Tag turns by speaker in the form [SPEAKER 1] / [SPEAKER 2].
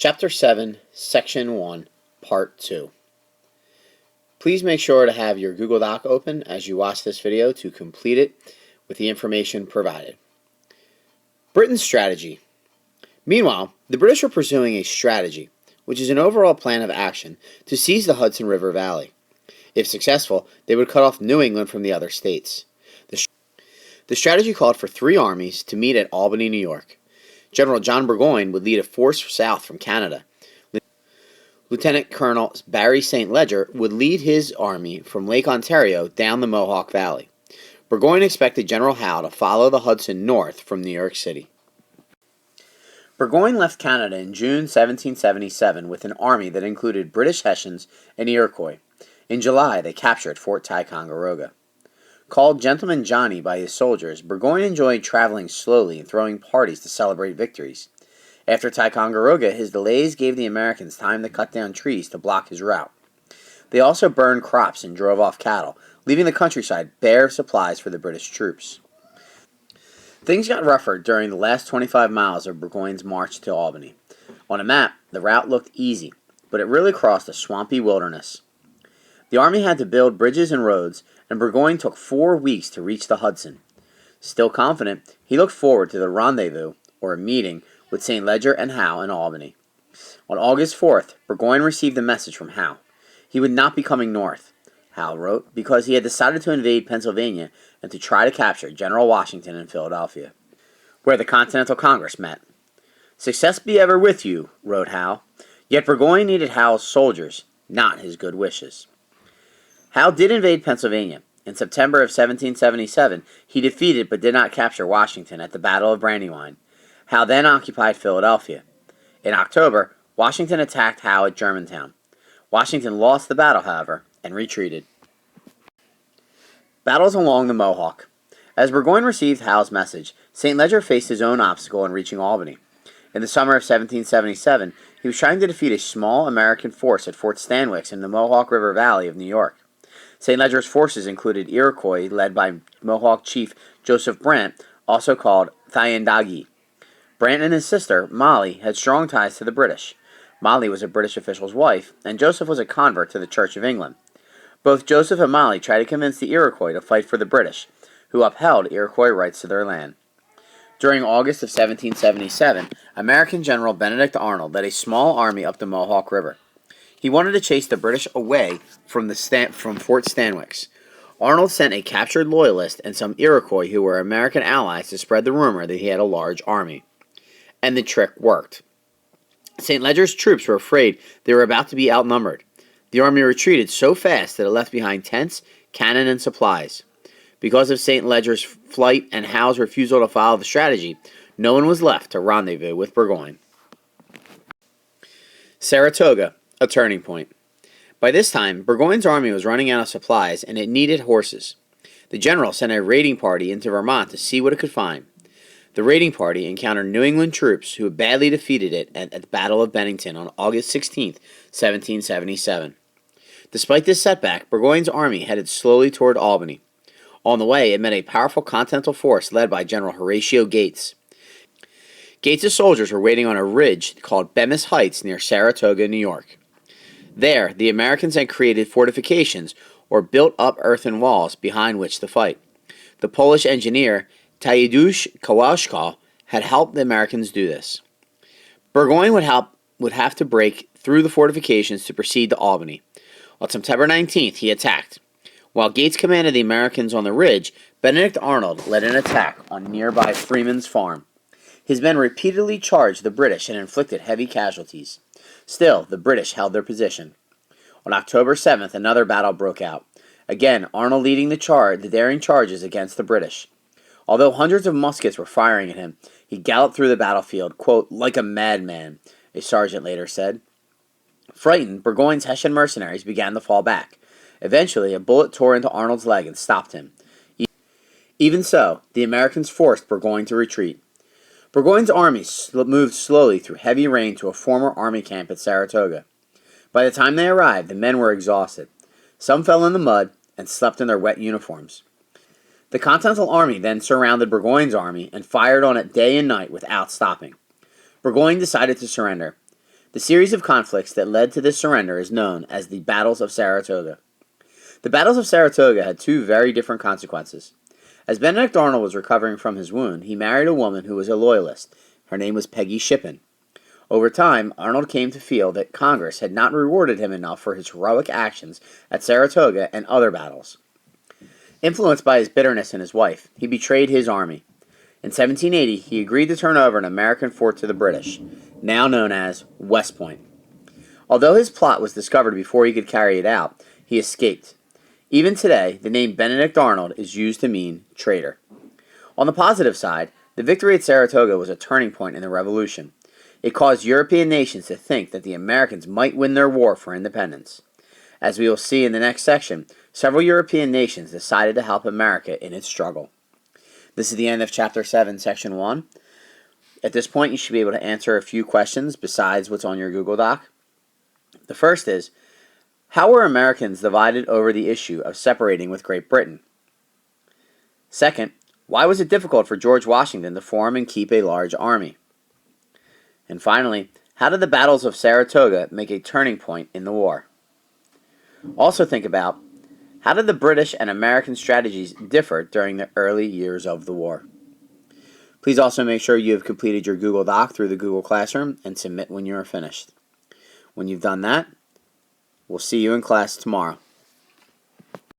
[SPEAKER 1] Chapter 7, Section 1, Part 2. Please make sure to have your Google Doc open as you watch this video to complete it with the information provided. Britain's strategy. Meanwhile, the British were pursuing a strategy, which is an overall plan of action to seize the Hudson River Valley. If successful, they would cut off New England from the other states. The strategy called for 3 armies to meet at Albany, New York. General John Burgoyne would lead a force south from Canada. Lieutenant Colonel Barry St. Leger would lead his army from Lake Ontario down the Mohawk Valley. Burgoyne expected General Howe to follow the Hudson north from New York City. Burgoyne left Canada in June 1777 with an army that included British Hessians and Iroquois. In July, they captured Fort Ticonderoga. Called Gentleman Johnny by his soldiers, Burgoyne enjoyed traveling slowly and throwing parties to celebrate victories. After Ticonderoga, his delays gave the Americans time to cut down trees to block his route. They also burned crops and drove off cattle, leaving the countryside bare of supplies for the British troops. Things got rougher during the last 25 miles of Burgoyne's march to Albany. On a map, the route looked easy, but it really crossed a swampy wilderness. The army had to build bridges and roads, and Burgoyne took 4 weeks to reach the Hudson. Still confident, he looked forward to the rendezvous, or a meeting, with St. Leger and Howe in Albany. On August 4th, Burgoyne received a message from Howe. He would not be coming north, Howe wrote, because he had decided to invade Pennsylvania and to try to capture General Washington in Philadelphia, where the Continental Congress met. "Success be ever with you," wrote Howe. Yet Burgoyne needed Howe's soldiers, not his good wishes. Howe did invade Pennsylvania. In September of 1777, he defeated but did not capture Washington at the Battle of Brandywine. Howe then occupied Philadelphia. In October, Washington attacked Howe at Germantown. Washington lost the battle, however, and retreated. Battles along the Mohawk. As Burgoyne received Howe's message, St. Leger faced his own obstacle in reaching Albany. In the summer of 1777, he was trying to defeat a small American force at Fort Stanwix in the Mohawk River Valley of New York. St. Leger's forces included Iroquois led by Mohawk chief Joseph Brant, also called Thayendanegea. Brant and his sister, Molly, had strong ties to the British. Molly was a British official's wife, and Joseph was a convert to the Church of England. Both Joseph and Molly tried to convince the Iroquois to fight for the British, who upheld Iroquois rights to their land. During August of 1777, American General Benedict Arnold led a small army up the Mohawk River. He wanted to chase the British away from Fort Stanwix. Arnold sent a captured loyalist and some Iroquois who were American allies to spread the rumor that he had a large army. And the trick worked. St. Leger's troops were afraid they were about to be outnumbered. The army retreated so fast that it left behind tents, cannon, and supplies. Because of St. Leger's flight and Howe's refusal to follow the strategy, no one was left to rendezvous with Burgoyne. Saratoga, a turning point. By this time, Burgoyne's army was running out of supplies and it needed horses. The general sent a raiding party into Vermont to see what it could find. The raiding party encountered New England troops who had badly defeated it at the Battle of Bennington on August 16, 1777. Despite this setback, Burgoyne's army headed slowly toward Albany. On the way, it met a powerful Continental force led by General Horatio Gates. Gates' soldiers were waiting on a ridge called Bemis Heights near Saratoga, New York. There, the Americans had created fortifications or built up earthen walls behind which to fight. The Polish engineer Tadeusz Kołowski had helped the Americans do this. Burgoyne would have to break through the fortifications to proceed to Albany. On September 19th, he attacked. While Gates commanded the Americans on the ridge, Benedict Arnold led an attack on nearby Freeman's Farm. His men repeatedly charged the British and inflicted heavy casualties. Still, the British held their position. On October 7th, another battle broke out. Again, Arnold leading the daring charges against the British. Although hundreds of muskets were firing at him, he galloped through the battlefield, quote, "like a madman," a sergeant later said. Frightened, Burgoyne's Hessian mercenaries began to fall back. Eventually, a bullet tore into Arnold's leg and stopped him. Even so, the Americans forced Burgoyne to retreat. Burgoyne's army moved slowly through heavy rain to a former army camp at Saratoga. By the time they arrived, the men were exhausted. Some fell in the mud and slept in their wet uniforms. The Continental Army then surrounded Burgoyne's army and fired on it day and night without stopping. Burgoyne decided to surrender. The series of conflicts that led to this surrender is known as the Battles of Saratoga. The Battles of Saratoga had two very different consequences. As Benedict Arnold was recovering from his wound, he married a woman who was a loyalist. Her name was Peggy Shippen. Over time, Arnold came to feel that Congress had not rewarded him enough for his heroic actions at Saratoga and other battles. Influenced by his bitterness in his wife, he betrayed his army. In 1780, he agreed to turn over an American fort to the British, now known as West Point. Although his plot was discovered before he could carry it out, he escaped. Even today, the name Benedict Arnold is used to mean traitor. On the positive side, the victory at Saratoga was a turning point in the Revolution. It caused European nations to think that the Americans might win their war for independence. As we will see in the next section, several European nations decided to help America in its struggle. This is the end of Chapter 7, Section 1. At this point, you should be able to answer a few questions besides what's on your Google Doc. The first is, how were Americans divided over the issue of separating with Great Britain? Second, why was it difficult for George Washington to form and keep a large army? And finally, how did the battles of Saratoga make a turning point in the war? Also think about, how did the British and American strategies differ during the early years of the war? Please also make sure you have completed your Google Doc through the Google Classroom and submit when you are finished. When you've done that, we'll see you in class tomorrow.